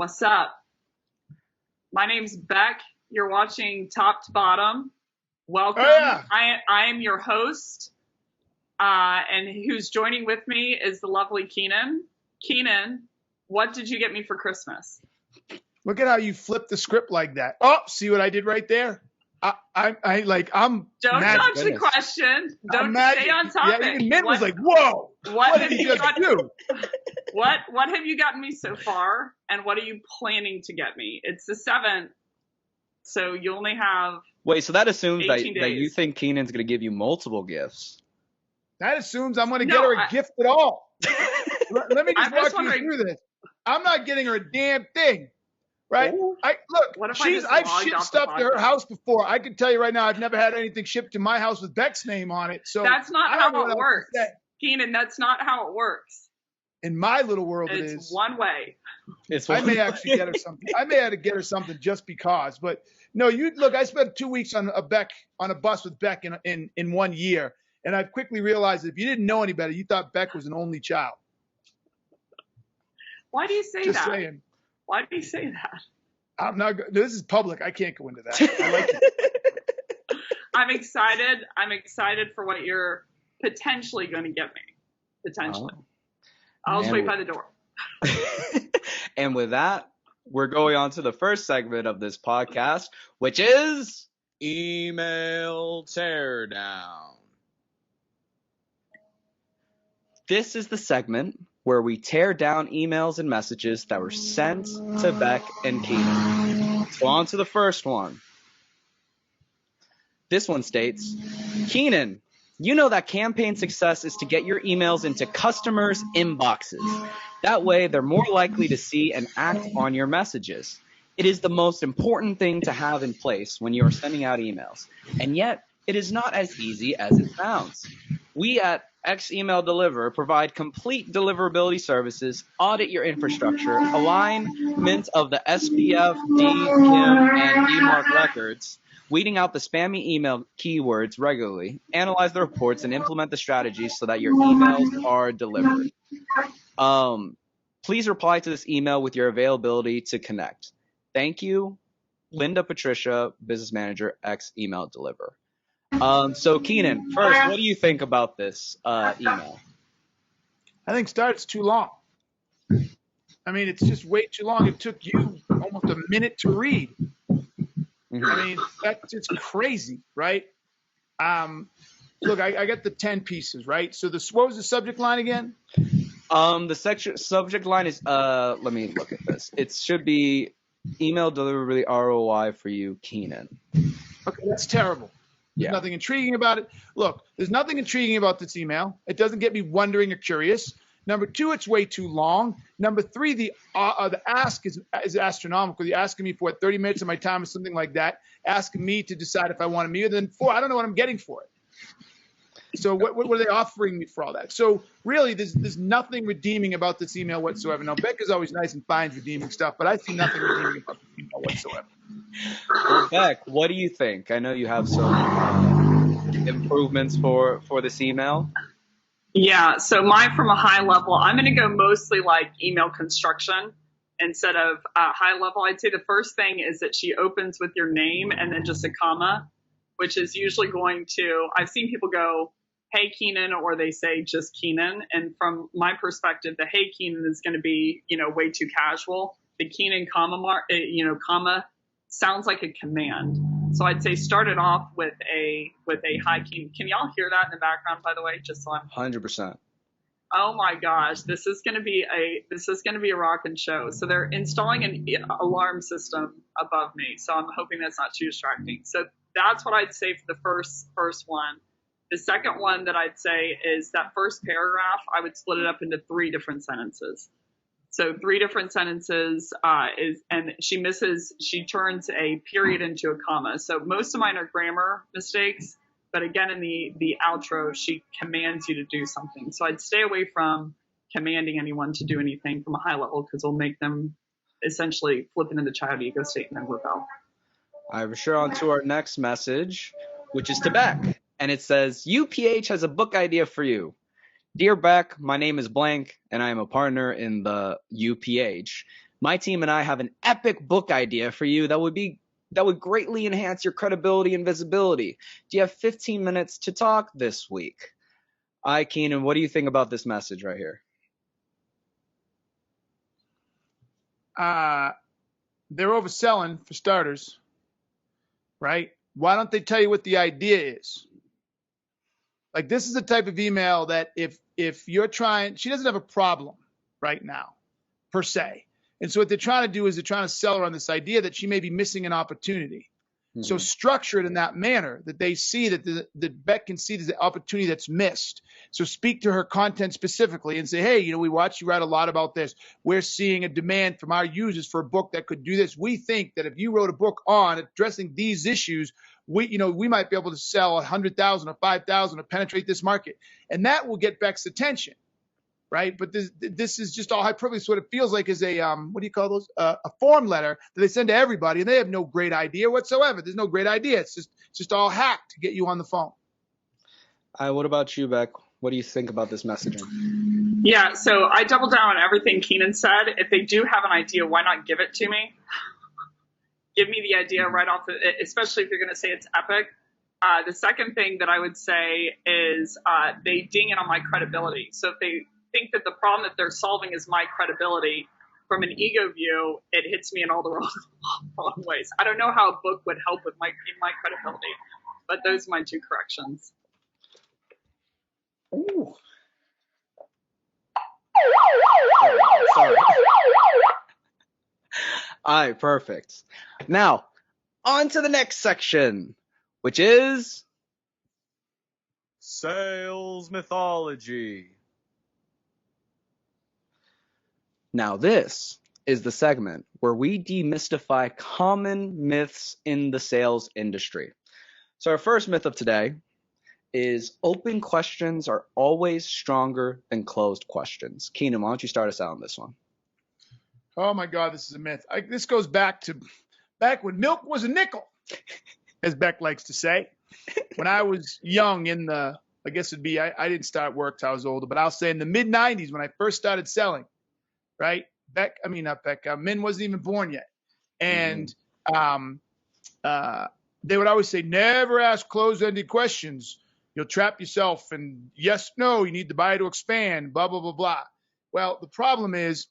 What's up? My name's Beck. You're watching Top to Bottom. Welcome. Oh, yeah. I am your host, and who's joining with me is the lovely Keenan. Keenan, what did you get me for Christmas? Look at how you flipped the script like that. Oh, see what I did right there? I'm Don't dodge the question. Don't stay on topic. Yeah, even Mint was like, whoa. What did he just do? What have you gotten me so far, and what are you planning to get me? It's the 7th, so you only have Wait, so that assumes that you days. think Keenan's going to give you multiple gifts. That assumes I'm going to get her a gift at all. Let me just walk you through this. I'm not getting her a damn thing, right? I've shipped stuff to her house before. I can tell you right now, I've never had anything shipped to my house with Beck's name on it. So that's not how it works, Keenan. That's not how it works. In my little world, it is. It's one way. I may actually get her something. I may have to get her something just because. But no, I spent 2 weeks on a bus with Beck in 1 year, and I've quickly realized that if you didn't know any better, you thought Beck was an only child. Why do you say just that? Saying. Why do you say that? I'm not. This is public. I can't go into that. I like it. I'm excited. I'm excited for what you're potentially going to get me. Potentially. Oh. I'll just wait by the door. And with that, we're going on to the first segment of this podcast, which is Email Teardown. This is the segment where we tear down emails and messages that were sent to Beck and Keenan. So on to the first one. This one states, Keenan, you know that campaign success is to get your emails into customers' inboxes. That way, they're more likely to see and act on your messages. It is the most important thing to have in place when you are sending out emails. And yet, it is not as easy as it sounds. We at X Email Deliver provide complete deliverability services, audit your infrastructure, alignment of the SPF, D, KIM, and DMARC records, weeding out the spammy email keywords regularly, analyze the reports, and implement the strategies so that your emails are delivered. Please reply to this email with your availability to connect. Thank you, Linda Patricia, Business Manager, X Email Deliver. So Keenan, first, what do you think about this email? I think it's too long. I mean, it's just way too long. It took you almost a minute to read. Mm-hmm. I mean, that's just crazy, right? Look, I got the 10 pieces, right? So what was the subject line again? The subject line is, let me look at this. It should be email delivery ROI for you, Keenan. Okay, that's terrible. There's nothing intriguing about it. Look, there's nothing intriguing about this email. It doesn't get me wondering or curious. Number 2, it's way too long. Number 3, the ask is astronomical. You're asking me for 30 minutes of my time or something like that, asking me to decide if I want to meet. And then 4, I don't know what I'm getting for it. So what are they offering me for all that? So really, there's nothing redeeming about this email whatsoever. Now, Beck is always nice and finds redeeming stuff, but I see nothing redeeming about this email whatsoever. Well, Beck, what do you think? I know you have some improvements for this email. Yeah, so mine from a high level, I'm going to go mostly like email construction instead of high level. I'd say the first thing is that she opens with your name and then just a comma, which is usually going to, I've seen people go, hey, Keenan, or they say just Keenan. And from my perspective, the hey, Keenan is going to be, way too casual. The Keenan comma sounds like a command. So I'd say start it off with a hi, Keenan. Can y'all hear that in the background, by the way? Just so I'm 100%. Oh my gosh, this is going to be a rockin' show. So they're installing an alarm system above me. So I'm hoping that's not too distracting. So that's what I'd say for the first one. The second one that I'd say is that first paragraph, I would split it up into 3 different sentences. So 3 different sentences and she turns a period into a comma. So most of mine are grammar mistakes, but again, in the outro, she commands you to do something. So I'd stay away from commanding anyone to do anything from a high level because it'll make them essentially flip into the child ego state and then rebel. All right, we're sure on to our next message, which is to Beck. And it says, UPH has a book idea for you. Dear Beck, my name is blank, and I am a partner in the UPH. My team and I have an epic book idea for you that would greatly enhance your credibility and visibility. Do you have 15 minutes to talk this week? Hi, Keenan, what do you think about this message right here? They're overselling for starters, right? Why don't they tell you what the idea is? Like, this is the type of email that if you're trying, she doesn't have a problem right now, per se. And so what they're trying to do is they're trying to sell her on this idea that she may be missing an opportunity. Mm-hmm. So structure it in that manner that they see that Becc can see the opportunity that's missed. So speak to her content specifically and say, hey, we watch you write a lot about this. We're seeing a demand from our users for a book that could do this. We think that if you wrote a book on addressing these issues, we might be able to sell 100,000 or 5,000 or penetrate this market. And that will get Beck's attention. Right. But this is just all hyperbole. So what it feels like is a, what do you call those? A form letter that they send to everybody, and they have no great idea whatsoever. There's no great idea. It's just all hacked to get you on the phone. What about you, Becc? What do you think about this messaging? Yeah, so I double down on everything Keenan said. If they do have an idea, why not give it to me? Give me the idea right off, especially if you're going to say it's epic. The second thing that I would say is they ding it on my credibility. So if they think that the problem that they're solving is my credibility, from an ego view, it hits me in all the wrong ways. I don't know how a book would help with my credibility, but those are my two corrections. Ooh. Sorry. All right, perfect. Now, on to the next section, which is sales mythology. Now, this is the segment where we demystify common myths in the sales industry. So our first myth of today is open questions are always stronger than closed questions. Keenan, why don't you start us out on this one? Oh, my God, this is a myth. This goes back when milk was a nickel, as Becc likes to say. When I was young I guess it'd be, I didn't start work till I was older, but I'll say in the mid-'90s when I first started selling, right? Min wasn't even born yet. And they would always say, never ask closed-ended questions. You'll trap yourself. And yes, no, you need the buyer to expand, blah, blah, blah, blah. Well, the problem is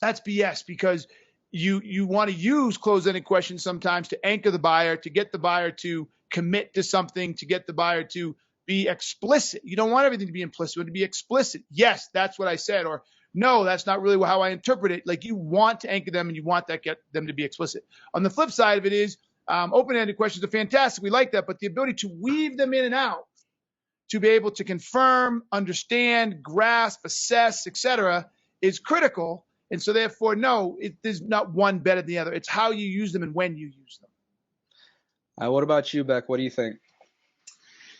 that's BS, because you want to use closed-ended questions sometimes to anchor the buyer, to get the buyer to commit to something, to get the buyer to be explicit. You don't want everything to be implicit, but to be explicit. Yes, that's what I said. Or no, that's not really how I interpret it. Like, you want to anchor them and you want get them to be explicit. On the flip side of it is open-ended questions are fantastic. We like that. But the ability to weave them in and out, to be able to confirm, understand, grasp, assess, etc., is critical. And so therefore, no, there's not one better than the other. It's how you use them and when you use them. What about you, Becc? What do you think?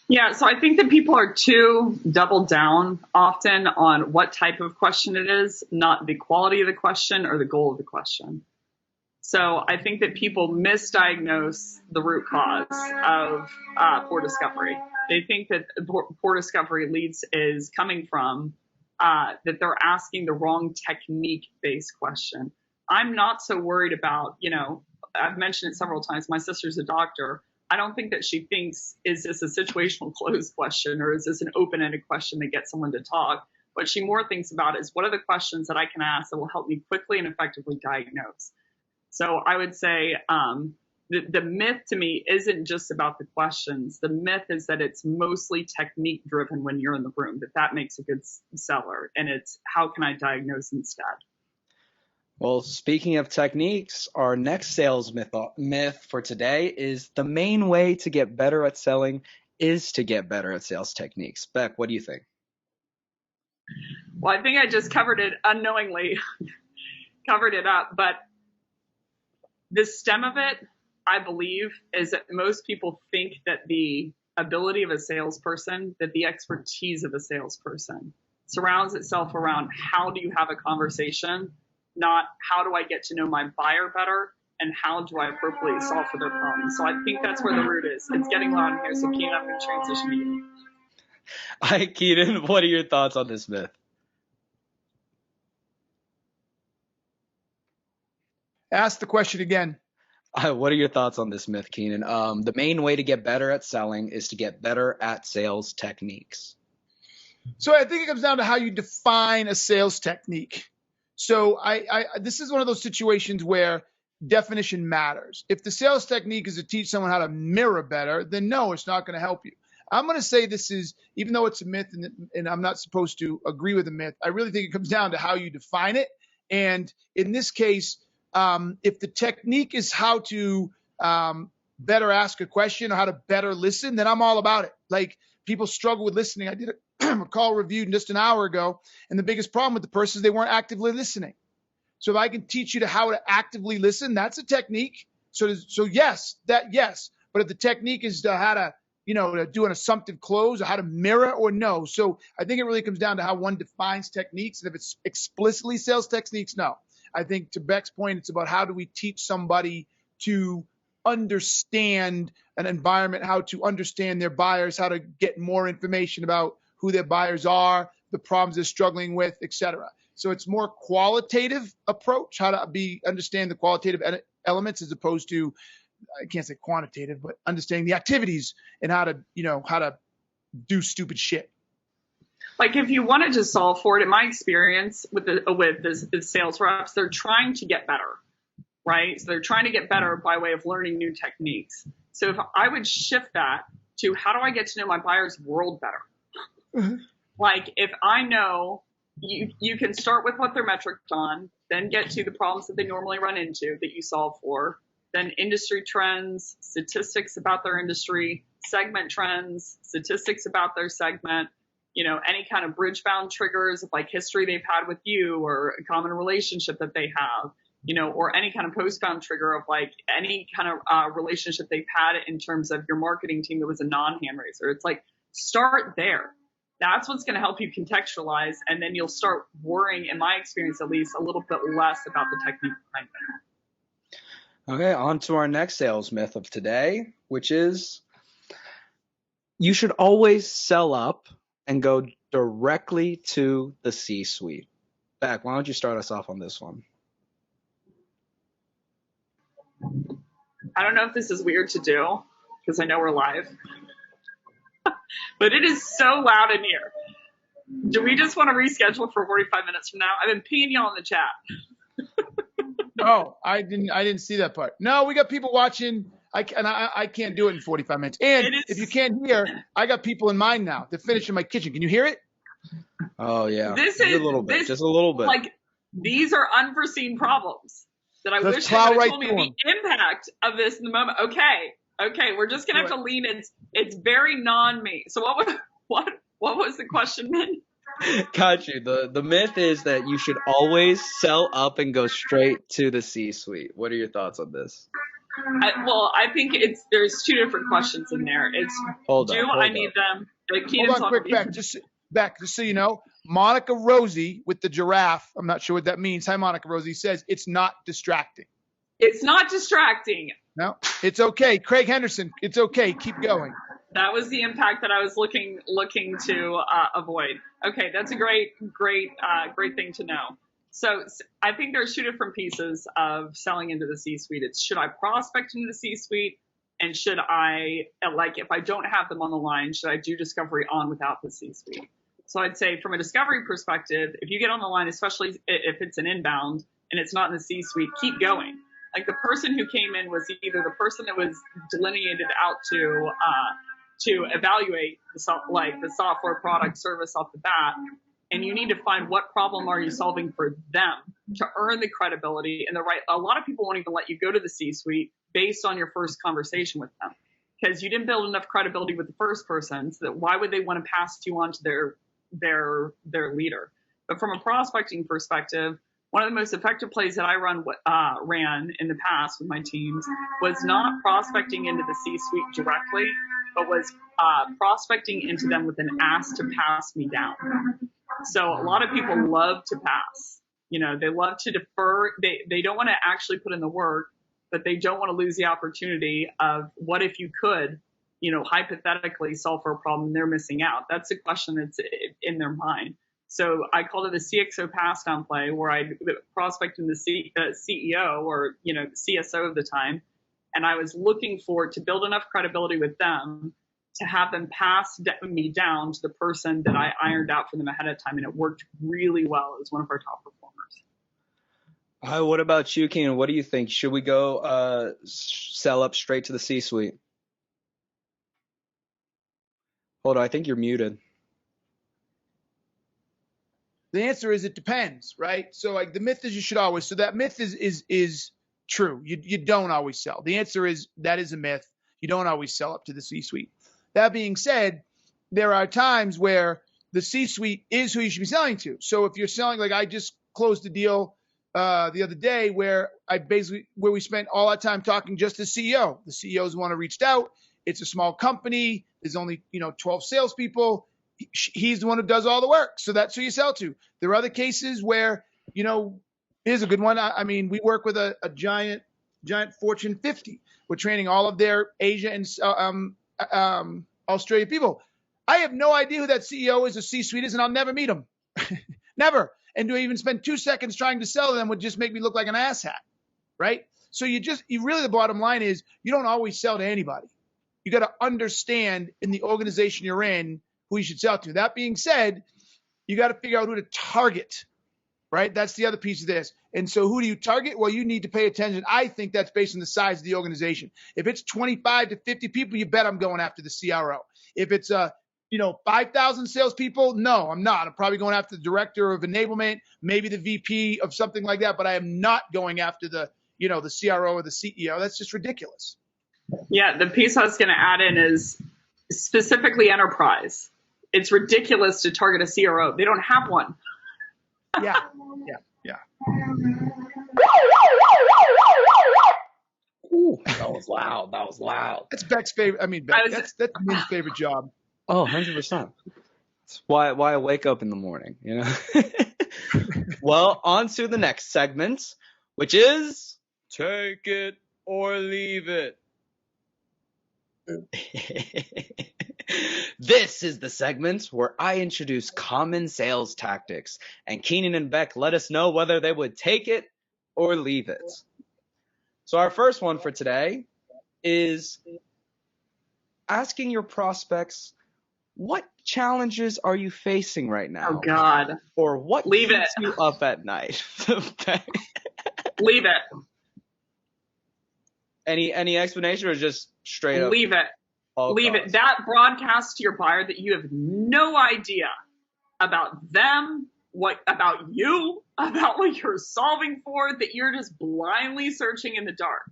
Yeah, so I think that people are too doubled down often on what type of question it is, not the quality of the question or the goal of the question. So I think that people misdiagnose the root cause of poor discovery. They think that poor discovery leads is coming from that they're asking the wrong technique-based question. I'm not so worried about, I've mentioned it several times, my sister's a doctor. I don't think that she thinks, is this a situational closed question or is this an open-ended question that gets someone to talk? What she more thinks about is, what are the questions that I can ask that will help me quickly and effectively diagnose? So I would say the myth to me isn't just about the questions. The myth is that it's mostly technique driven when you're in the room, that makes a good seller. And it's, how can I diagnose instead? Well, speaking of techniques, our next sales myth for today is the main way to get better at selling is to get better at sales techniques. Becc, what do you think? Well, I think I just covered it unknowingly, covered it up. But the stem of it, I believe, is that most people think that the ability of a salesperson, that the expertise of a salesperson surrounds itself around how do you have a conversation, not how do I get to know my buyer better and how do I appropriately solve for their problems. So I think that's where the root is. It's getting loud here, so Keenan, I'm going to transition to you. Hi, Keenan. What are your thoughts on this myth? Ask the question again. What are your thoughts on this myth, Keenan? The main way to get better at selling is to get better at sales techniques. So I think it comes down to how you define a sales technique. So this is one of those situations where definition matters. If the sales technique is to teach someone how to mirror better, then no, it's not going to help you. I'm going to say this is, even though it's a myth and I'm not supposed to agree with the myth, I really think it comes down to how you define it. And in this case, if the technique is how to better ask a question or how to better listen, then I'm all about it. Like, people struggle with listening. I did a call review just an hour ago, and the biggest problem with the person is they weren't actively listening. So if I can teach you how to actively listen, that's a technique. So yes. But if the technique is to how to, to do an assumptive close or how to mirror or no. So I think it really comes down to how one defines techniques. And if it's explicitly sales techniques, no. I think to Beck's point, it's about how do we teach somebody to understand an environment, how to understand their buyers, how to get more information about who their buyers are, the problems they're struggling with, et cetera. So it's more qualitative approach, how to understand the qualitative elements as opposed to, I can't say quantitative, but understanding the activities and how to do stupid shit. Like, if you wanted to solve for it, in my experience with the sales reps, they're trying to get better, right? So they're trying to get better by way of learning new techniques. So if I would shift that to how do I get to know my buyer's world better? Mm-hmm. Like, if I know you can start with what they're metriced on, then get to the problems that they normally run into that you solve for, then industry trends, statistics about their industry, segment trends, statistics about their segment, any kind of bridge-bound triggers of like history they've had with you or a common relationship that they have, or any kind of post-bound trigger of like any kind of relationship they've had in terms of your marketing team that was a non-hand raiser. It's like, start there. That's what's going to help you contextualize, and then you'll start worrying, in my experience at least, a little bit less about the technique behind it. Okay, on to our next sales myth of today, which is you should always sell up and go directly to the C-suite. Beck, why don't you start us off on this one? I don't know if this is weird to do because I know we're live, but it is so loud in here. Do we just want to reschedule for 45 minutes from now? I've been pinging y'all in the chat. Oh, I didn't see that part. No, we got people watching. I can't do it in 45 minutes. And if you can't hear, I got people in mind now. They're finishing my kitchen. Can you hear it? Oh yeah, just a little bit. Like, these are unforeseen problems that I wish they would have told me the impact of this in the moment. Okay, we're just gonna have to lean in. It's very non-me. So what was the question then? Got you. The myth is that you should always sell up and go straight to the C-suite. What are your thoughts on this? I think there's two different questions in there. It's I need them? Like, hold on, quick, Beck, just so you know, Monica Rosie with the giraffe, I'm not sure what that means. Hi, Monica Rosie, says it's not distracting. It's not distracting. No, it's okay. Craig Henderson, it's okay. Keep going. That was the impact that I was looking to avoid. Okay, that's a great thing to know. So I think there's two different pieces of selling into the C-suite. It's, should I prospect into the C-suite, and should I, like, if I don't have them on the line, should I do discovery on without the C-suite? So I'd say from a discovery perspective, if you get on the line, especially if it's an inbound and it's not in the C-suite, keep going. Like, the person who came in was either the person that was delineated out to evaluate the software product service off the bat, and you need to find what problem are you solving for them to earn the credibility and the right. A lot of people won't even let you go to the C-suite based on your first conversation with them, because you didn't build enough credibility with the first person. So that why would they want to pass you on to their leader? But from a prospecting perspective, one of the most effective plays that I ran in the past with my teams was not prospecting into the C-suite directly, but was prospecting into them with an ask to pass me down. So a lot of people love to pass. They love to defer. They don't want to actually put in the work, but they don't want to lose the opportunity of what if you could, hypothetically solve for a problem they're missing out. That's the question that's in their mind. So I called it a CXO pass down play, where I prospected the CEO or the CSO of the time, and I was looking to build enough credibility with them to have them pass me down to the person that I ironed out for them ahead of time, and it worked really well. It was one of our top performers. What about you, Keenan? What do you think? Should we go sell up straight to the C-suite? Hold on, I think you're muted. The answer is it depends, right? So like the myth is you should always. So that myth is true. You don't always sell. The answer is that is a myth. You don't always sell up to the C-suite. That being said, there are times where the C-suite is who you should be selling to. So if you're selling, like I just closed a deal the other day where we spent all our time talking just to the CEO. The CEO is the one who reached out. It's a small company. There's only 12 salespeople. He's the one who does all the work. So that's who you sell to. There are other cases where, here's a good one. I mean, we work with a giant Fortune 50. We're training all of their Asia and Australia people. I have no idea who that CEO is or C-suite is, and I'll never meet him. Never. And to even spend 2 seconds trying to sell them would just make me look like an asshat, right? So the bottom line is you don't always sell to anybody. You got to understand in the organization you're in who you should sell to. That being said, you got to figure out who to target, right? That's the other piece of this. And so who do you target? Well, you need to pay attention. I think that's based on the size of the organization. If it's 25 to 50 people, you bet I'm going after the CRO. If it's 5,000 salespeople, no, I'm not. I'm probably going after the director of enablement, maybe the VP of something like that, but I am not going after the CRO or the CEO. That's just ridiculous. Yeah, the piece I was going to add in is specifically enterprise. It's ridiculous to target a CRO. They don't have one. Yeah. Ooh, that was loud. That's Beck's favorite. I mean, Beck, that's Min's favorite job. Oh, 100%. That's why I wake up in the morning, Well, on to the next segment, which is Take It or Leave It. This is the segment where I introduce common sales tactics, and Keenan and Becc let us know whether they would take it or leave it. So our first one for today is asking your prospects, what challenges are you facing right now? Oh, God. Or what keeps you up at night? Leave it. Any explanation or just straight up? Leave it. Leave it. That broadcasts to your buyer that you have no idea about them, about you, about what you're solving for, that you're just blindly searching in the dark.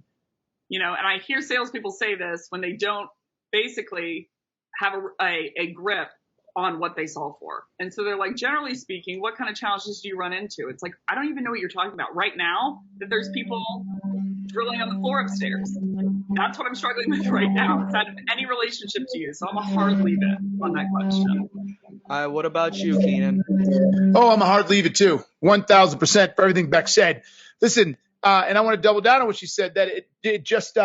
And I hear salespeople say this when they don't basically have a grip on what they solve for. And so they're like, generally speaking, what kind of challenges do you run into? It's like, I don't even know what you're talking about right now, that there's people drilling on the floor upstairs. That's what I'm struggling with right now. It's out of any relationship to you. So I'm a hard leave it on that question. What about you, Keenan? Oh, I'm a hard leave it too. 1,000% for everything Beck said. Listen, and I want to double down on what she said, that it just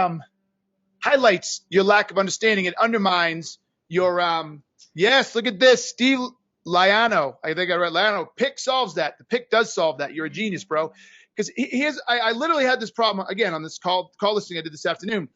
highlights your lack of understanding. It undermines your yes, look at this. Steve Liano. I think I read Liano. Pick solves that. The pick does solve that. You're a genius, bro. Because I literally had this problem again on this call listing I did this afternoon.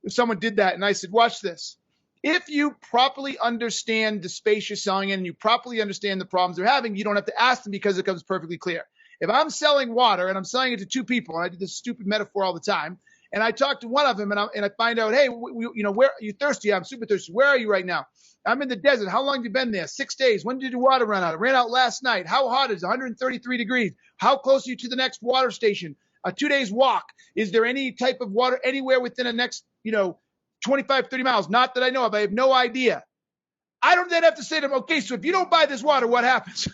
If someone did that and I said, watch this. If you properly understand the space you're selling in and you properly understand the problems they're having, you don't have to ask them because it becomes perfectly clear. If I'm selling water and I'm selling it to two people, and I do this stupid metaphor all the time, and I talk to one of them and I find out, hey, where are you thirsty? I'm super thirsty. Where are you right now? I'm in the desert. How long have you been there? 6 days. When did your water run out? It ran out last night. How hot is it? 133 degrees. How close are you to the next water station? A 2 days walk. Is there any type of water anywhere within the next, 25, 30 miles? Not that I know of. I have no idea. I don't then have to say to them, okay, so if you don't buy this water, what happens?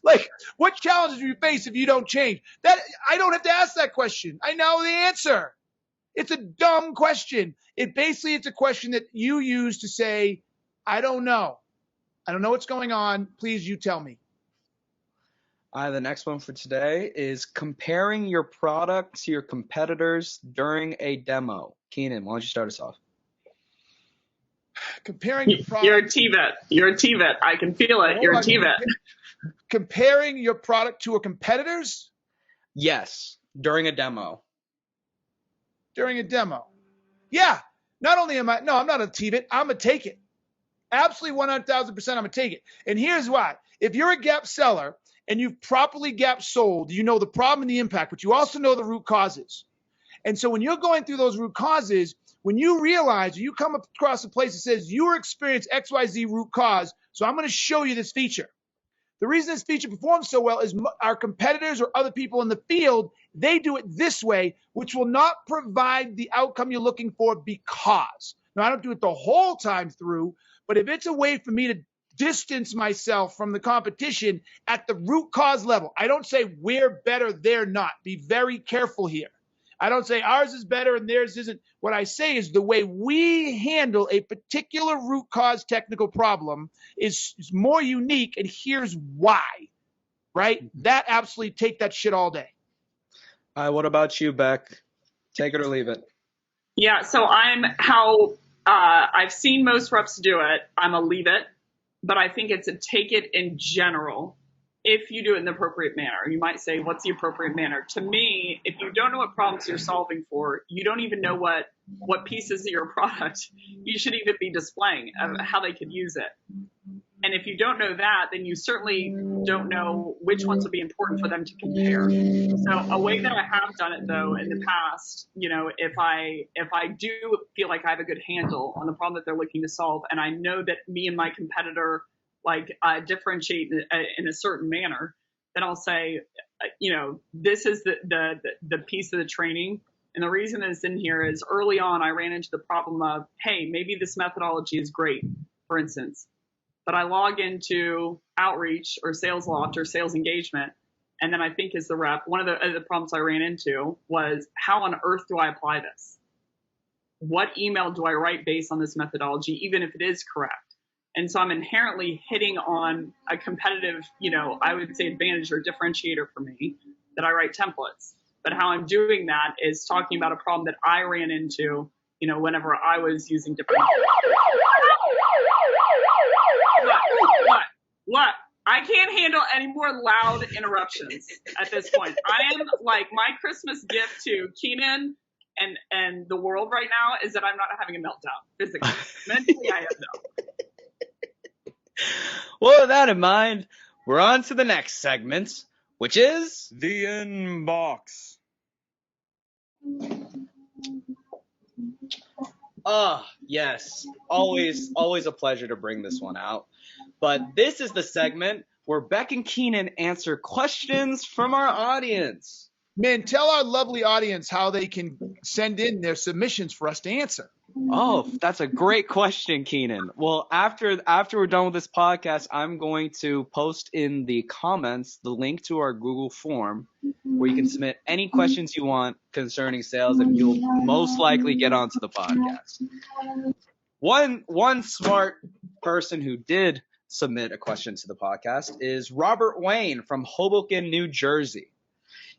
Like, what challenges do you face if you don't change? That I don't have to ask that question. I know the answer. It's a dumb question. It's a question that you use to say, I don't know. I don't know what's going on. Please, you tell me. The next one for today is comparing your product to your competitors during a demo. Keenan, why don't you start us off? Comparing your product. You're a TVET. You're a TVET. I can feel it. You're a TVET. Comparing your product to a competitor's? Yes, during a demo. During a demo. Yeah. Not only am I, no, I'm not a TVET. I'm going to take it. Absolutely 100,000% I'm going to take it. And here's why. If you're a gap seller and you've properly gap sold, you know the problem and the impact, but you also know the root causes. And so when you're going through those root causes, when you realize, you come across a place that says you experience XYZ root cause, so I'm going to show you this feature. The reason this feature performs so well is our competitors or other people in the field, they do it this way, which will not provide the outcome you're looking for because. Now, I don't do it the whole time through, but if it's a way for me to distance myself from the competition at the root cause level, I don't say we're better, they're not. Be very careful here. I don't say ours is better and theirs isn't. What I say is the way we handle a particular root cause technical problem is more unique, and here's why, right? That absolutely take that shit all day. What about you, Beck? Take it or leave it. Yeah, so I'm how I've seen most reps do it. I'm a leave it, but I think it's a take it in general. If you do it in the appropriate manner, you might say, what's the appropriate manner? To me, if you don't know what problems you're solving for, you don't even know what pieces of your product you should even be displaying, how they could use it. And if you don't know that, then you certainly don't know which ones will be important for them to compare. So a way that I have done it, though, in the past, if I do feel like I have a good handle on the problem that they're looking to solve, and I know that me and my competitor differentiate in a certain manner, then I'll say, this is the piece of the training. And the reason it's in here is early on, I ran into the problem of, hey, maybe this methodology is great, for instance, but I log into Outreach or Sales Loft or Sales Engagement, and then I think as the rep, one of the problems I ran into was, how on earth do I apply this? What email do I write based on this methodology, even if it is correct? And so I'm inherently hitting on a competitive, I would say advantage or differentiator for me, that I write templates. But how I'm doing that is talking about a problem that I ran into, whenever I was using different. What? I can't handle any more loud interruptions at this point. I am like, my Christmas gift to Keenan and the world right now is that I'm not having a meltdown physically. Mentally, I am though. Well, with that in mind, we're on to the next segment, which is the inbox. Yes. Always a pleasure to bring this one out. But this is the segment where Beck and Keenan answer questions from our audience. Man, tell our lovely audience how they can send in their submissions for us to answer. Oh, that's a great question, Keenan. Well, after we're done with this podcast, I'm going to post in the comments the link to our Google form where you can submit any questions you want concerning sales, and you'll most likely get onto the podcast. One smart person who did submit a question to the podcast is Robert Wayne from Hoboken, New Jersey.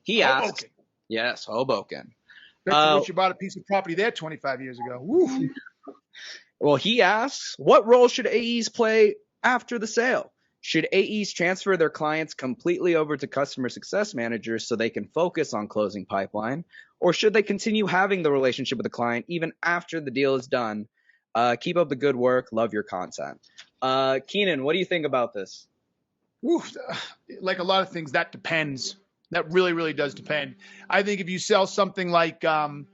He asked, yes, Hoboken. You bought a piece of property there 25 years ago. Woo. Well, he asks, what role should AEs play after the sale? Should AEs transfer their clients completely over to customer success managers so they can focus on closing pipeline? Or should they continue having the relationship with the client even after the deal is done? Keep up the good work. Love your content. Keenan, what do you think about this? Like a lot of things, that depends. That really, really does depend. I think if you sell something like, and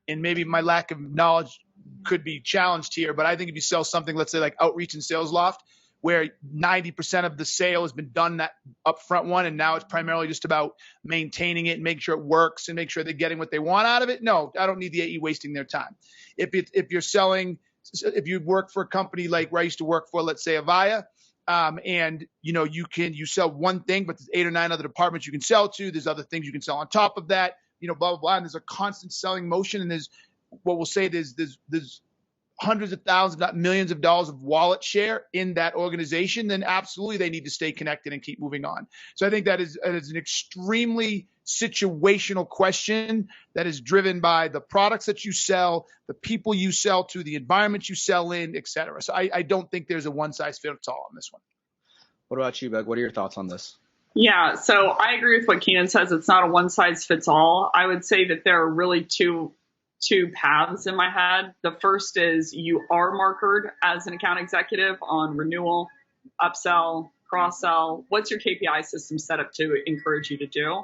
maybe my lack of knowledge could be challenged here, but I think if you sell something, let's say like Outreach and Sales Loft, where 90% of the sale has been done that upfront one, and now it's primarily just about maintaining it and making sure it works and make sure they're getting what they want out of it. No, I don't need the AE wasting their time. If you're selling, if you work for a company like where I used to work for, let's say Avaya, and you sell one thing, but there's 8 or 9 other departments you can sell to. There's other things you can sell on top of that, blah, blah, blah. And there's a constant selling motion. And there's what we'll say, there's hundreds of thousands, not millions of dollars of wallet share in that organization, then absolutely they need to stay connected and keep moving on. So I think that is an extremely situational question that is driven by the products that you sell, the people you sell to, the environment you sell in, et cetera. So I don't think there's a one size fits all on this one. What about you, Becc? What are your thoughts on this? Yeah, so I agree with what Keenan says. It's not a one size fits all. I would say that there are really two paths in my head. The first is you are marketed as an account executive on renewal, upsell, cross-sell. What's your KPI system set up to encourage you to do?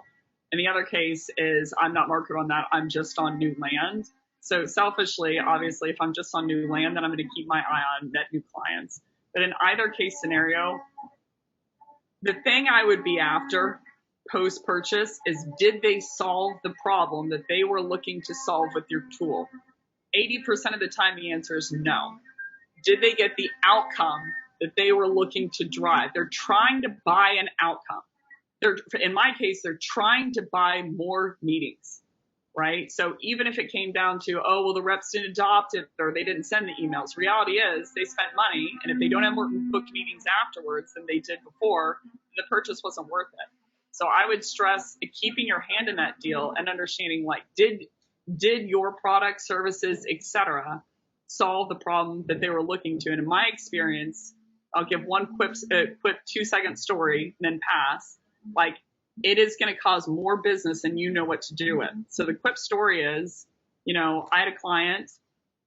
And the other case is I'm not marketed on that. I'm just on new land. So selfishly, obviously, if I'm just on new land, then I'm going to keep my eye on net new clients. But in either case scenario, the thing I would be after post-purchase is, did they solve the problem that they were looking to solve with your tool? 80% of the time, the answer is no. Did they get the outcome that they were looking to drive? They're trying to buy an outcome. In my case, they're trying to buy more meetings, right? So even if it came down to, oh, well, the reps didn't adopt it or they didn't send the emails, reality is they spent money, and if they don't have more booked meetings afterwards than they did before, the purchase wasn't worth it. So I would stress keeping your hand in that deal and understanding, like, did your product, services, etc., solve the problem that they were looking to? And in my experience, I'll give one quick 2-second story and then pass. Like, it is going to cause more business than you know what to do with. So the quick story is, I had a client,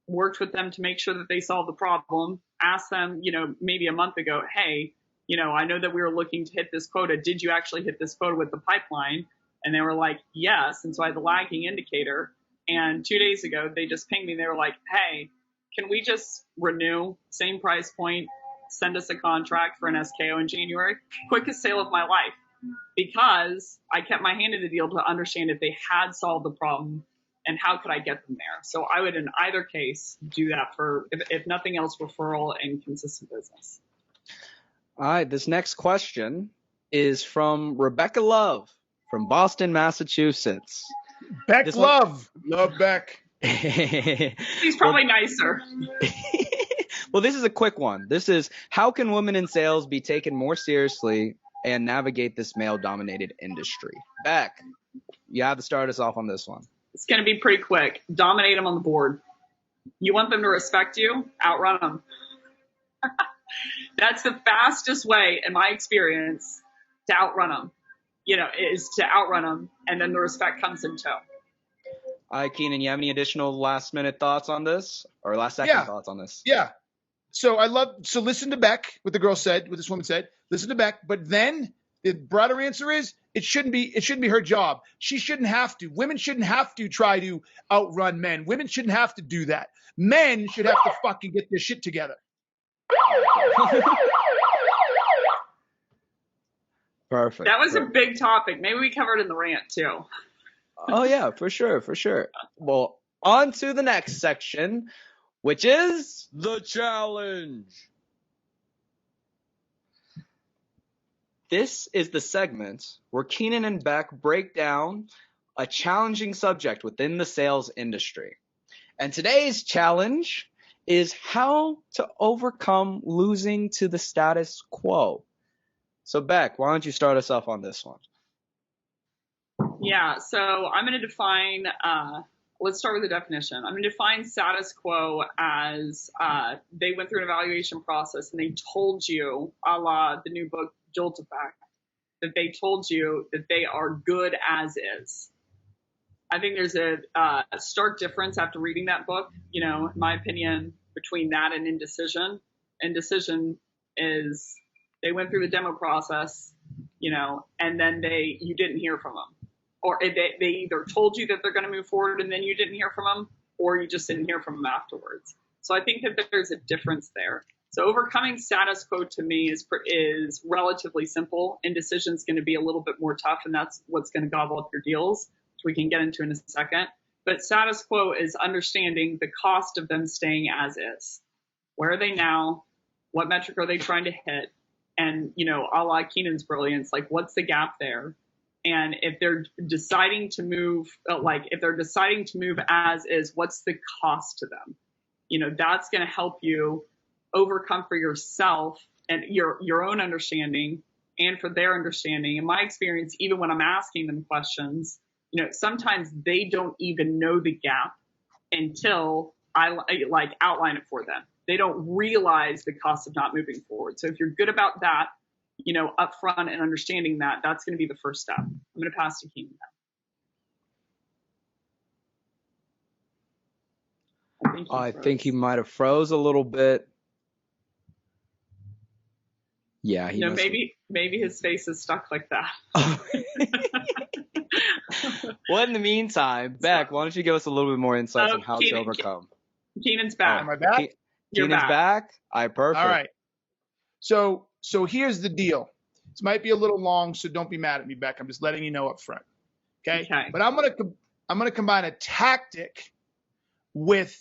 worked with them to make sure that they solved the problem, asked them, maybe a month ago, hey, I know that we were looking to hit this quota. Did you actually hit this quota with the pipeline? And they were like, yes. And so I had the lagging indicator. And 2 days ago, they just pinged me. They were like, hey, can we just renew, same price point, send us a contract for an SKO in January? Quickest sale of my life, because I kept my hand in the deal to understand if they had solved the problem and how could I get them there. So I would, in either case, do that for, if nothing else, referral and consistent business. All right, this next question is from Rebecca Love from Boston, Massachusetts. Becc Love. Love Becc. He's probably nicer. Well, this is a quick one. This is, how can women in sales be taken more seriously and navigate this male-dominated industry? Becc, you have to start us off on this one. It's going to be pretty quick. Dominate them on the board. You want them to respect you? Outrun them. That's the fastest way, in my experience, to outrun them. Is to outrun them, and then the respect comes in tow. All right, Keenan, you have any additional last-minute thoughts on this, or last-second thoughts on this? Yeah. So listen to Becc, what this woman said. Listen to Becc, but then the broader answer is it shouldn't be her job. She shouldn't have to. Women shouldn't have to try to outrun men. Women shouldn't have to do that. Men should have to fucking get their shit together. Perfect. That was a big topic. Maybe we covered it in the rant too. Oh yeah, for sure. Well, on to the next section, which is the challenge. This is the segment where Keenan and Becc break down a challenging subject within the sales industry. And today's challenge is how to overcome losing to the status quo. So Becc, why don't you start us off on this one? Yeah, so I'm going to define, let's start with the definition. I'm going to define status quo as they went through an evaluation process and they told you, a la the new book, Jolt Effect, that they told you that they are good as is. I think there's a stark difference after reading that book, in my opinion, between that and indecision. Indecision is they went through the demo process, and then you didn't hear from them. Or they either told you that they're going to move forward and then you didn't hear from them, or you just didn't hear from them afterwards. So I think that there's a difference there. So overcoming status quo to me is relatively simple. Indecision is going to be a little bit more tough, and that's what's going to gobble up your deals, which we can get into in a second. But status quo is understanding the cost of them staying as is. Where are they now? What metric are they trying to hit? And, a la Keenan's brilliance, like, what's the gap there? And if they're deciding to move, as is, what's the cost to them? that's going to help you overcome for yourself and your own understanding and for their understanding. In my experience, even when I'm asking them questions, sometimes they don't even know the gap until I outline it for them. They don't realize the cost of not moving forward. So if you're good about that, up front and understanding that, that's going to be the first step. I'm going to pass to Keenan now. I think he might have froze a little bit. Yeah, maybe his face is stuck like that. Well, in the meantime, Becc, why don't you give us a little bit more insights on how to overcome? Keenan's back. Am I back? Keenan's back. All right, perfect. All right. So here's the deal. This might be a little long, so don't be mad at me, Becc. I'm just letting you know up front. Okay. But I'm gonna combine a tactic with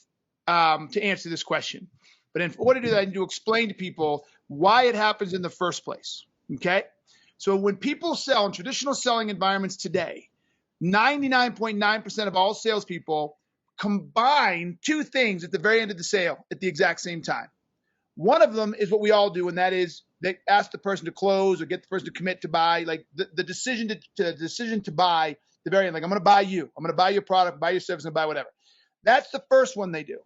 to answer this question. But in order to do that, I need to explain to people why it happens in the first place. Okay. So when people sell in traditional selling environments today, 99.9% of all salespeople combine two things at the very end of the sale at the exact same time. One of them is what we all do, and that is they ask the person to close or get the person to commit to buy, like the decision to buy the very end. Like, I'm going to buy you. I'm going to buy your product, buy your service, and buy whatever. That's the first one they do.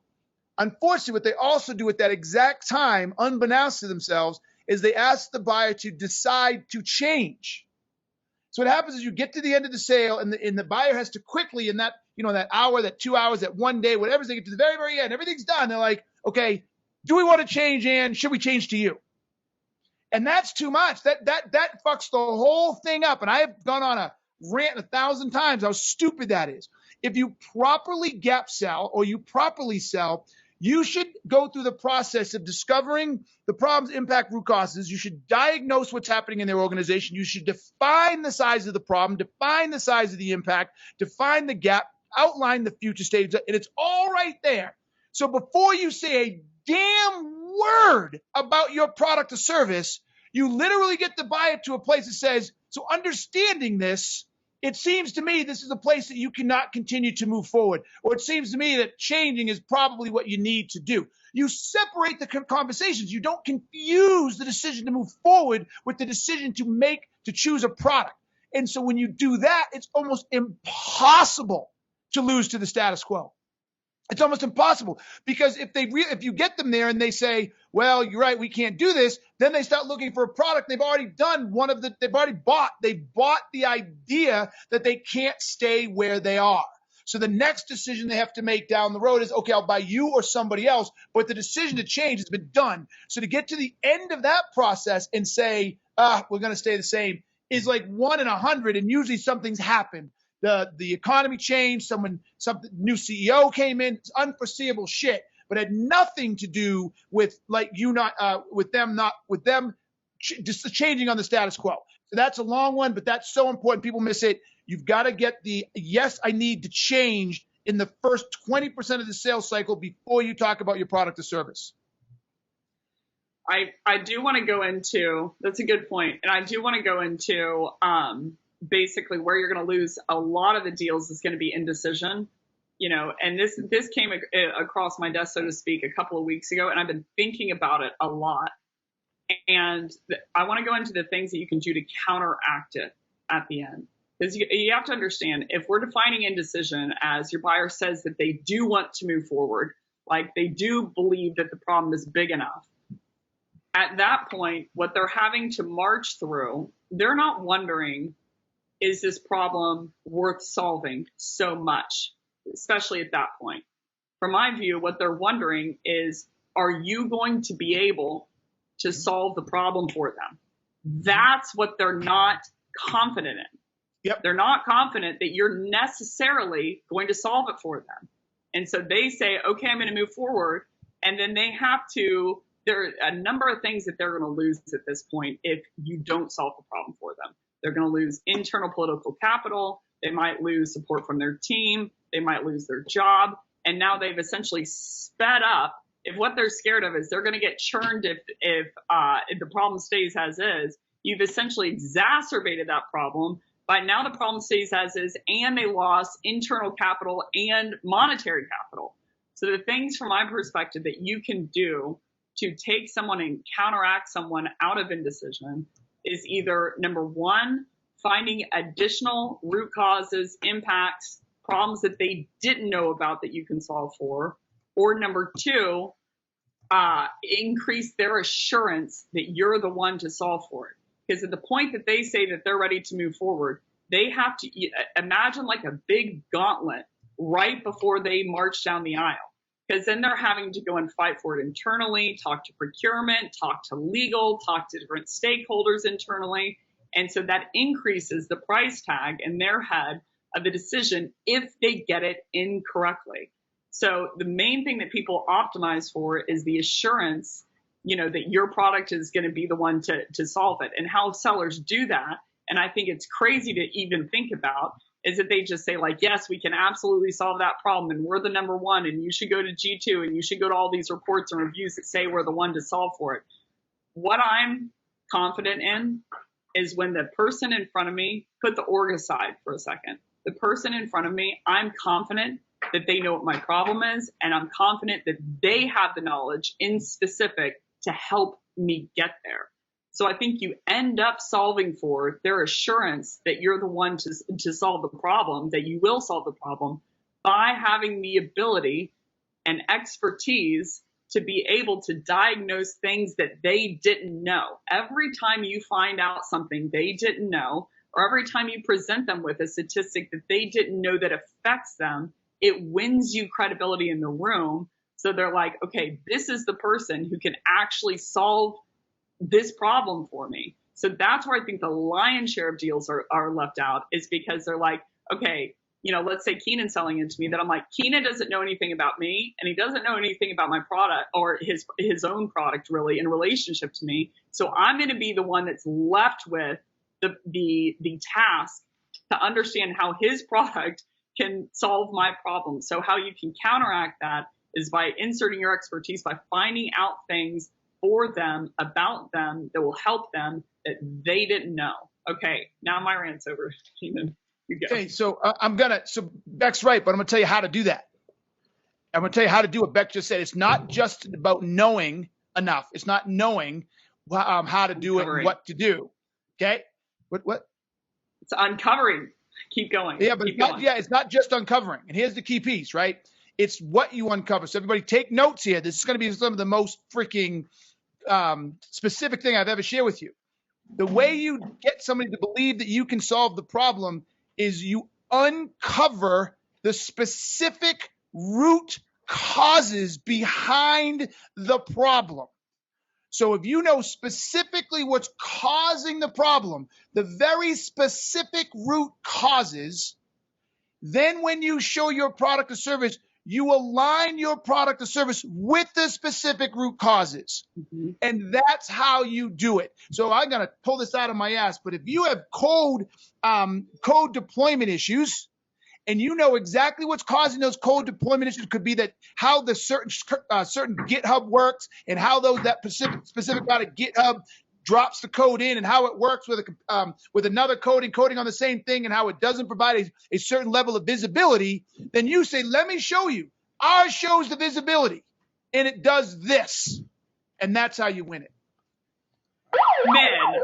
Unfortunately, what they also do at that exact time, unbeknownst to themselves, is they ask the buyer to decide to change. So what happens is you get to the end of the sale, and the buyer has to quickly, in that that hour, that 2 hours, that one day, whatever, they get to the very, very end, everything's done. They're like, okay, do we want to change, and should we change to you? And that's too much. That fucks the whole thing up. And I have gone on a rant 1,000 times how stupid that is. If you properly gap sell or you properly sell, you should go through the process of discovering the problem's impact root causes. You should diagnose what's happening in their organization. You should define the size of the problem, define the size of the impact, define the gap, outline the future stages, and it's all right there. So before you say a damn word about your product or service, you literally get the buyer to a place that says, so understanding this, it seems to me this is a place that you cannot continue to move forward. Or it seems to me that changing is probably what you need to do. You separate the conversations. You don't confuse the decision to move forward with the decision to choose a product. And so when you do that, it's almost impossible to lose to the status quo. It's almost impossible, because if you get them there and they say, well, you're right, we can't do this, then they start looking for a product. They've already bought the idea that they can't stay where they are. So the next decision they have to make down the road is, okay, I'll buy you or somebody else, but the decision to change has been done. So to get to the end of that process and say, we're going to stay the same is like 1 in 100, and usually something's happened. The economy changed, something new CEO came in, it's unforeseeable shit, but had nothing to do with just changing on the status quo. So that's a long one, but that's so important. People miss it. You've got to get the yes, I need to change in the first 20% of the sales cycle before you talk about your product or service. I do want to go into, that's a good point, and I do want to go into basically where you're going to lose a lot of the deals is going to be indecision, and this came across my desk, so to speak, a couple of weeks ago, and I've been thinking about it a lot. And I want to go into the things that you can do to counteract it at the end. Because you have to understand, if we're defining indecision as your buyer says that they do want to move forward, like they do believe that the problem is big enough, at that point, what they're having to march through, they're not wondering, is this problem worth solving so much, especially at that point? From my view, what they're wondering is, are you going to be able to solve the problem for them? That's what they're not confident in. Yep. They're not confident that you're necessarily going to solve it for them. And so they say, okay, I'm going to move forward. And then they have to, there are a number of things that they're going to lose at this point if you don't solve the problem for them. They're going to lose internal political capital. They might lose support from their team. They might lose their job. And now they've essentially sped up. If what they're scared of is they're going to get churned if the problem stays as is, you've essentially exacerbated that problem. By now the problem stays as is, and they lost internal capital and monetary capital. So the things from my perspective that you can do to take someone and counteract someone out of indecision is either, number one, finding additional root causes, impacts, problems that they didn't know about that you can solve for, or number two, increase their assurance that you're the one to solve for it. Because at the point that they say that they're ready to move forward, they have to imagine like a big gauntlet right before they march down the aisle. Because then they're having to go and fight for it internally, talk to procurement, talk to legal, talk to different stakeholders internally. And so that increases the price tag in their head of the decision if they get it incorrectly. So the main thing that people optimize for is the assurance, that your product is going to be the one to solve it. And how sellers do that, and I think it's crazy to even think about, is that they just say like, yes, we can absolutely solve that problem and we're the number one and you should go to G2 and you should go to all these reports and reviews that say we're the one to solve for it. What I'm confident in is when the person in front of me, put the org aside for a second, the person in front of me, I'm confident that they know what my problem is, and I'm confident that they have the knowledge in specific to help me get there. So I think you end up solving for their assurance that you're the one to solve the problem, that you will solve the problem, by having the ability and expertise to be able to diagnose things that they didn't know. Every time you find out something they didn't know, or every time you present them with a statistic that they didn't know that affects them, it wins you credibility in the room. So they're like, okay, this is the person who can actually solve this problem for me. So that's where I think the lion's share of deals are left out, is because they're like, okay, let's say Keenan's selling into me, that I'm like, Keenan doesn't know anything about me, and he doesn't know anything about my product or his own product really in relationship to me. So I'm going to be the one that's left with the task to understand how his product can solve my problem. So how you can counteract that is by inserting your expertise, by finding out things for them, about them, that will help them that they didn't know. Okay, now my rant's over. Keenan, you go. Okay, so so Beck's right, but I'm going to tell you how to do that. I'm going to tell you how to do what Beck just said. It's not just about knowing enough. It's not knowing how to do it and what to do. Okay? What? It's uncovering. Keep going. Yeah, but it's not just uncovering. And here's the key piece, right? It's what you uncover. So everybody take notes here. This is going to be some of the most freaking specific thing I've ever shared with you. The way you get somebody to believe that you can solve the problem is you uncover the specific root causes behind the problem. So if you know specifically what's causing the problem, the very specific root causes, then when you show your product or service, you align your product or service with the specific root causes. Mm-hmm. And that's how you do it. So I'm going to pull this out of my ass, but if you have code deployment issues, and you know exactly what's causing those code deployment issues, could be that how the certain GitHub works, and how that specific out of GitHub drops the code in, and how it works with another coding on the same thing, and how it doesn't provide a certain level of visibility. Then you say, let me show you. Ours shows the visibility, and it does this, and that's how you win it. Man.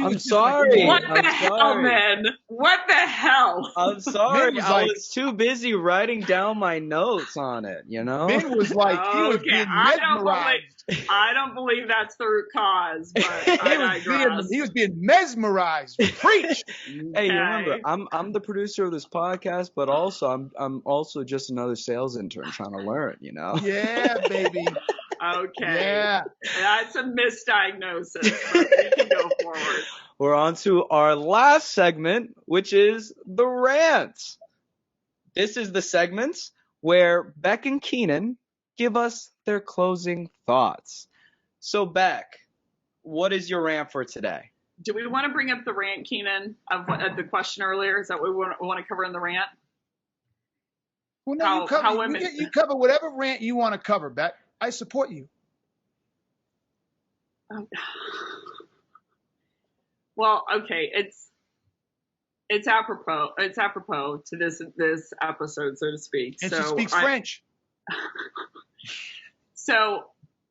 I'm sorry. What the hell, man? What the hell? I'm sorry. I was too busy writing down my notes on it, Ben was like, he was being mesmerized. I don't believe that's the root cause, but he was being mesmerized. Preach. Hey, remember, I'm the producer of this podcast, but also I'm also just another sales intern trying to learn, Yeah, baby. Okay. Yeah. That's a misdiagnosis, but we can go forward. We're on to our last segment, which is the rants. This is the segment where Beck and Keenan give us their closing thoughts. So, Beck, what is your rant for today? Do we want to bring up the rant, Keenan, of the question earlier? Is that what we want to cover in the rant? Well, no, you cover whatever rant you want to cover, Beck. I support you. Well, okay, It's apropos. It's apropos to this episode, so to speak. And so she speaks French. So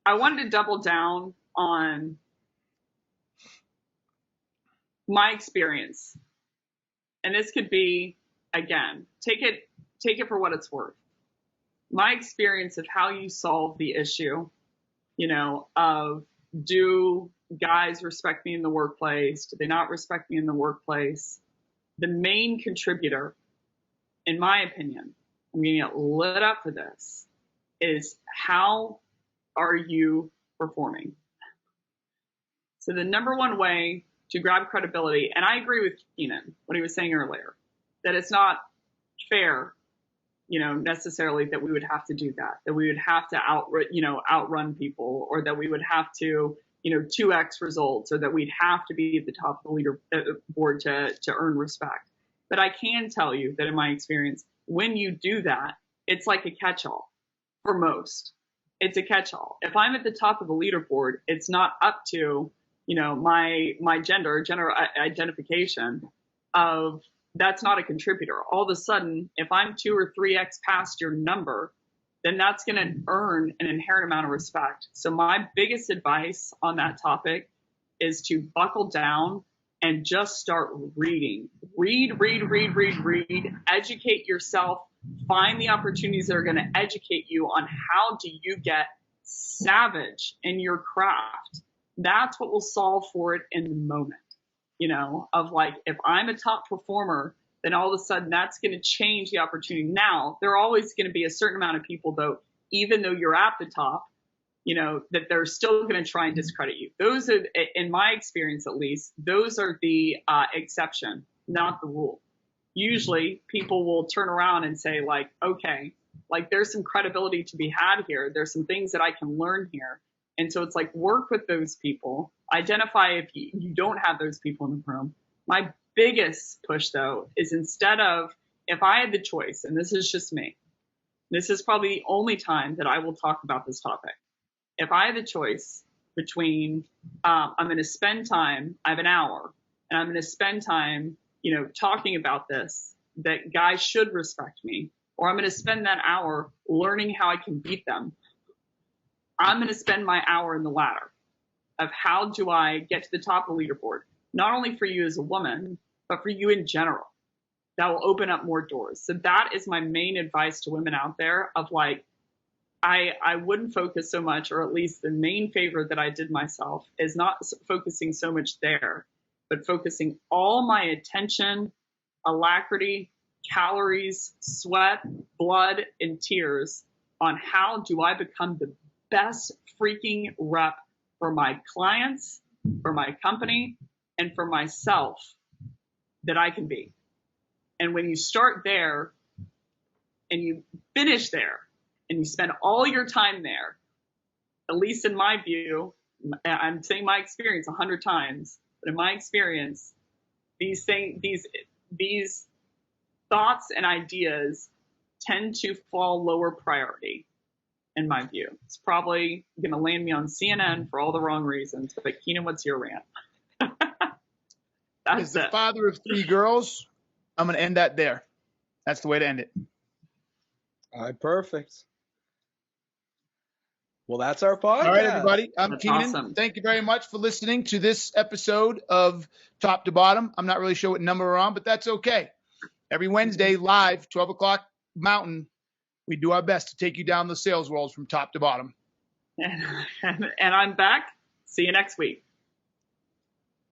I wanted to double down on my experience, and this could be, again, take it for what it's worth. My experience of how you solve the issue, of do guys respect me in the workplace? Do they not respect me in the workplace? The main contributor, in my opinion, I'm going to get lit up for this, is how are you performing? So the number one way to grab credibility, and I agree with Keenan, what he was saying earlier, that it's not fair, necessarily that we would have to do that we would have to outrun people, or that we would have to, 2x results, or that we'd have to be at the top of the leaderboard to earn respect. But I can tell you that in my experience, when you do that, it's like a catch-all for most. It's a catch-all. If I'm at the top of the leaderboard, it's not up to, my gender identification of, that's not a contributor. All of a sudden, if I'm 2 or 3x past your number, then that's going to earn an inherent amount of respect. So my biggest advice on that topic is to buckle down and just start reading. Read, educate yourself, find the opportunities that are going to educate you on how do you get savage in your craft. That's what will solve for it in the moment, of like, if I'm a top performer, then all of a sudden that's going to change the opportunity. Now, there are always going to be a certain amount of people, though, even though you're at the top, that they're still going to try and discredit you. Those are, in my experience at least, those are the exception, not the rule. Usually people will turn around and say, like, okay, like there's some credibility to be had here. There's some things that I can learn here. And so it's like, work with those people, identify if you don't have those people in the room. My biggest push, though, is instead of, if I had the choice, and this is just me, this is probably the only time that I will talk about this topic. If I had the choice between, I'm going to spend time, I have an hour, and I'm going to spend time, talking about this, that guys should respect me, or I'm going to spend that hour learning how I can beat them, I'm going to spend my hour in the latter of how do I get to the top of the leaderboard, not only for you as a woman, but for you in general. That will open up more doors. So that is my main advice to women out there of like, I wouldn't focus so much, or at least the main favor that I did myself is not focusing so much there, but focusing all my attention, alacrity, calories, sweat, blood, and tears on how do I become the best freaking rep for my clients, for my company, and for myself that I can be. And when you start there and you finish there and you spend all your time there, at least in my view, I'm saying my experience 100 times, but in my experience, these thoughts and ideas tend to fall lower priority. In my view, it's probably going to land me on CNN for all the wrong reasons. But Keenan, what's your rant? As the father of 3 girls, I'm going to end that there. That's the way to end it. All right, perfect. Well, that's our podcast. All right, everybody. I'm That's Keenan. awesome. Thank you very much for listening to this episode of Top to Bottom. I'm not really sure what number we're on, but that's okay. Every Wednesday, live, 12 o'clock Mountain, we do our best to take you down the sales world from top to bottom. And I'm back. See you next week.